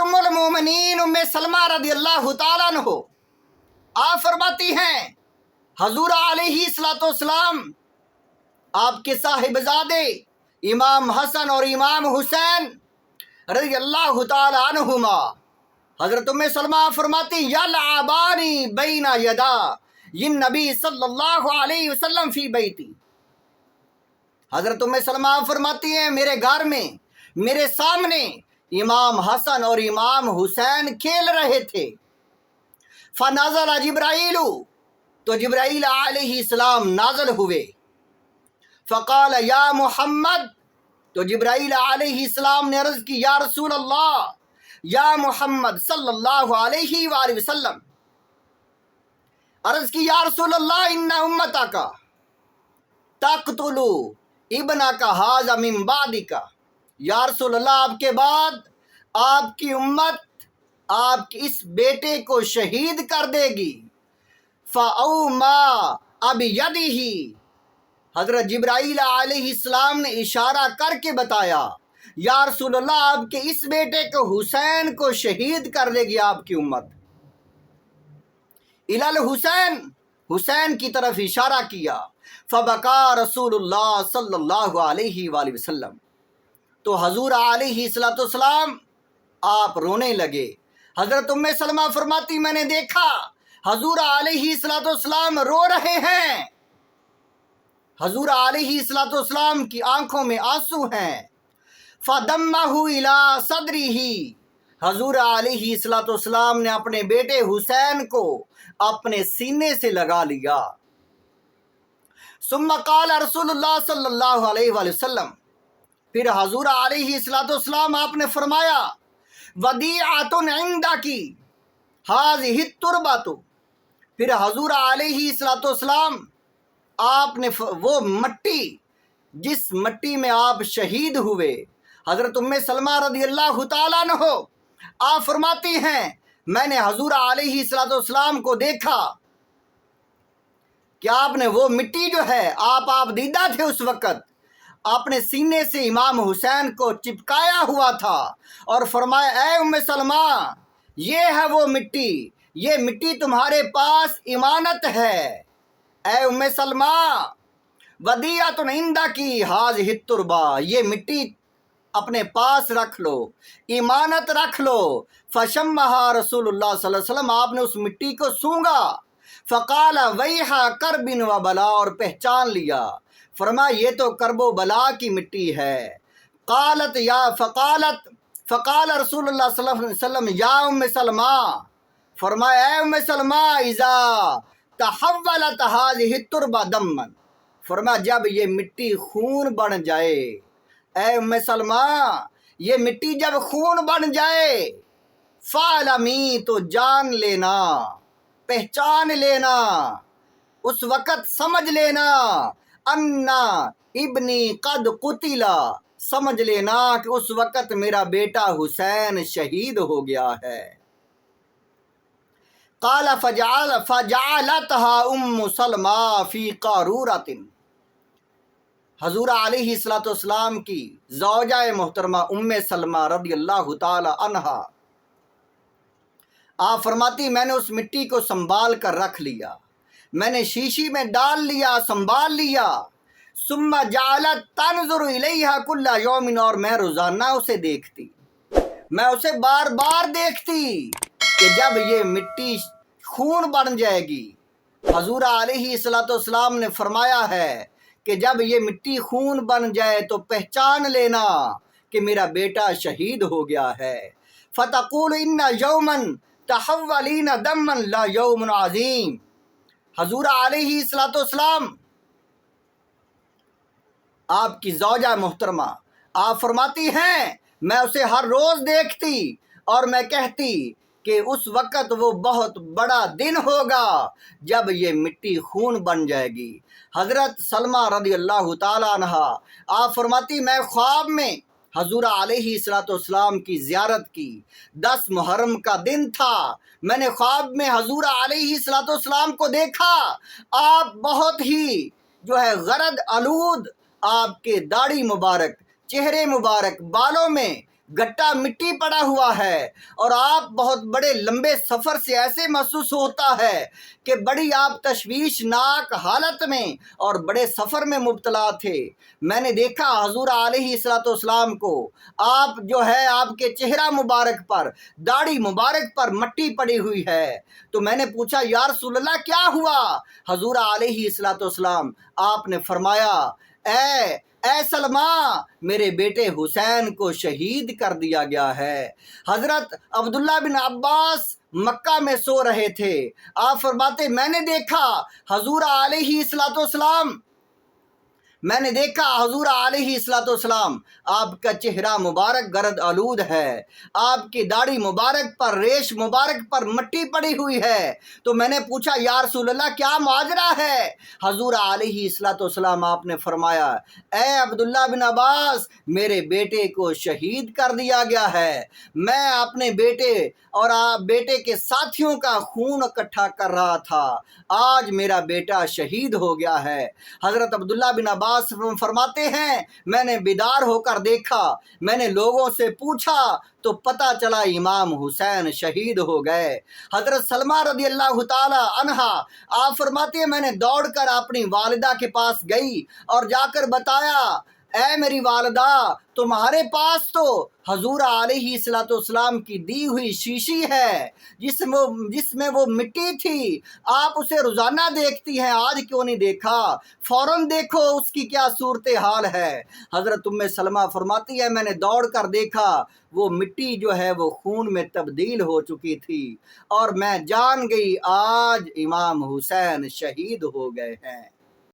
ام المومنین ام سلمہ رضی اللہ تعالیٰ عنہ آپ فرماتی ہیں حضور علیہ الصلوۃ والسلام آپ کے صاحبزادے امام حسن اور امام حسین رضی اللہ تعالی عنہما حضرت ام سلمہ فرماتی یلعبانی بین یدا النبی صلی اللہ علیہ وسلم فی بیتی. حضرت ام سلمہ فرماتی ہیں میرے گھر میں میرے سامنے امام حسن اور امام حسین کھیل رہے تھے. فنزل جبرائیل تو جبرائیل علیہ السلام نازل ہوئے. فقال یا محمد تو جبرائیل علیہ السلام نے عرض کی یا رسول اللہ یا محمد صلی اللہ علیہ وآلہ وسلم عرض کی یا رسول اللہ ان امتک تقتل ابنک ھذا من بعدک. یا رسول اللہ آپ کے بعد آپ کی امت آپ کے اس بیٹے کو شہید کر دے گی. فَأَوْمَا أَبْيَدِهِ حضرت جبرائیل علیہ السلام نے اشارہ کر کے بتایا یا رسول اللہ آپ کے اس بیٹے کو حسین کو شہید کر دے گی آپ کی امت. الی الحسین حسین کی طرف اشارہ کیا. فبکا رسول اللہ صلی اللہ علیہ وآلہ وسلم تو حضور علیہ الصلوۃ والسلام آپ رونے لگے. حضرت ام سلمہ فرماتی میں نے دیکھا حضور علیہ الصلوۃ والسلام رو رہے ہیں. حضور علیہ الصلوۃ والسلام کی آنکھوں میں آنسو ہیں. فَدَمَّهُ إِلَىٰ صَدْرِهِ حضور علیہ الصلوۃ والسلام نے اپنے بیٹے حسین کو اپنے سینے سے لگا لیا. ثم قال رسول اللہ صلی اللہ علیہ وآلہ وسلم پھر حضور علیہ الصلوۃ والسلام آپ نے فرمایا وَدِیعَةٌ عِندَكِ هَٰذِهِ التُّرْبَةُ پھر حضور علیہ الصلوۃ والسلام آپ نے وہ مٹی جس مٹی میں آپ شہید ہوئے حضرت ام سلمہ رضی اللہ تعالیٰ عنہ آپ فرماتی ہیں میں نے حضور علیہ الصلوۃ والسلام کو دیکھا کہ آپ نے وہ مٹی جو ہے آپ دیدہ تھے اس وقت اپنے سینے سے امام حسین کو چپکایا ہوا تھا اور فرمایا اے ام سلمہ یہ ہے وہ مٹی یہ مٹی تمہارے پاس امانت ہے. اے ام سلمہ ودیعۃ عندک ھذہ التربہ یہ مٹی اپنے پاس رکھ لو امانت رکھ لو. فشمھا رسول اللہ صلی اللہ علیہ وسلم آپ نے اس مٹی کو سونگا. فقال ویحا کرب و بلا اور پہچان لیا فرمایا یہ تو کرب و بلا کی مٹی ہے. قالت یا فقال رسول اللہ صلی اللہ علیہ وسلم یا ام سلمہ فرمایا اے ام سلمہ اذا تحولت هذه التربہ دما فرمایا جب یہ مٹی خون بن جائے اے ام سلمہ یہ مٹی جب خون بن جائے فعلمی تو جان لینا پہچان لینا اس وقت سمجھ لینا انا ابنی قد قتلا سمجھ لینا کہ اس وقت میرا بیٹا حسین شہید ہو گیا ہے. قال فجعلتها ام سلمہ فی قارورۃ حضور علیہ الصلوۃ والسلام کی زوجہ محترمہ ام سلمہ رضی اللہ تعالی عنہا آپ فرماتی میں نے اس مٹی کو سنبھال کر رکھ لیا میں نے شیشی میں ڈال لیا سنبھال لیا. ثم جعلت تنظر الیہا کل یوم اور میں روزانہ اسے دیکھتی میں اسے بار بار دیکھتی کہ جب یہ مٹی خون بن جائے گی. حضور علیہ الصلوۃ والسلام نے فرمایا ہے کہ جب یہ مٹی خون بن جائے تو پہچان لینا کہ میرا بیٹا شہید ہو گیا ہے. فتقول ان یوما تحولین دما لا یوم عظیم حضور علیہ الصلوۃ والسلام آپ کی زوجہ محترمہ آپ فرماتی ہیں میں اسے ہر روز دیکھتی اور میں کہتی کہ اس وقت وہ بہت بڑا دن ہوگا جب یہ مٹی خون بن جائے گی. حضرت سلمہ رضی اللہ تعالی عنہا آپ فرماتی میں خواب میں حضور علیہ الصلوۃ والسلام کی زیارت کی 10 محرم کا دن تھا میں نے خواب میں حضور علیہ الصلوۃ والسلام کو دیکھا آپ بہت ہی غرض آلود آپ کے داڑھی مبارک چہرے مبارک بالوں میں گٹا مٹی پڑا ہوا ہے، اور آپ بہت بڑے لمبے سفر سے ایسے محسوس ہوتا ہے کہ بڑی آپ تشویشناک حالت میں اور بڑے سفر میں مبتلا تھے۔ میں نے دیکھا حضور علیہ السلام کو، آپ جو ہے آپ کے چہرہ مبارک پر، داڑھی مبارک پر مٹی پڑی ہوئی ہے۔ تو میں نے پوچھا یا رسول اللہ کیا ہوا؟ حضور علیہ السلام آپ نے فرمایا اے سلمہ، میرے بیٹے حسین کو شہید کر دیا گیا ہے۔ حضرت عبداللہ بن عباس مکہ میں سو رہے تھے، آپ فرماتے میں نے دیکھا حضور علیہ السلام آپ کا چہرہ مبارک گرد آلود ہے، آپ کی داڑھی مبارک پر، ریش مبارک پر مٹی پڑی ہوئی ہے۔ تو میں نے پوچھا یا رسول اللہ کیا ماجرا ہے؟ حضور علیہ السلام آپ نے فرمایا اے عبداللہ بن عباس، میرے بیٹے کو شہید کر دیا گیا ہے۔ میں اپنے بیٹے اور بیٹے کے ساتھیوں کا خون اکٹھا کر رہا تھا، آج میرا بیٹا شہید ہو گیا ہے۔ حضرت عبداللہ بن عباس فرماتے ہیں میں نے بیدار ہو کر دیکھا، میں نے لوگوں سے پوچھا تو پتہ چلا امام حسین شہید ہو گئے۔ حضرت سلمہ رضی اللہ تعالی عنہا آپ فرماتے ہیں میں نے دوڑ کر اپنی والدہ کے پاس گئی اور جا کر بتایا اے میری والدہ، تمہارے پاس تو حضور علیہ السلام کی دی ہوئی شیشی ہے جس میں وہ مٹی تھی، آپ اسے روزانہ دیکھتی ہیں، آج کیوں نہیں دیکھا؟ فوراً دیکھو اس کی کیا صورتحال ہے۔ حضرت ام سلمہ فرماتی ہے میں نے دوڑ کر دیکھا، وہ مٹی جو ہے وہ خون میں تبدیل ہو چکی تھی، اور میں جان گئی آج امام حسین شہید ہو گئے ہیں۔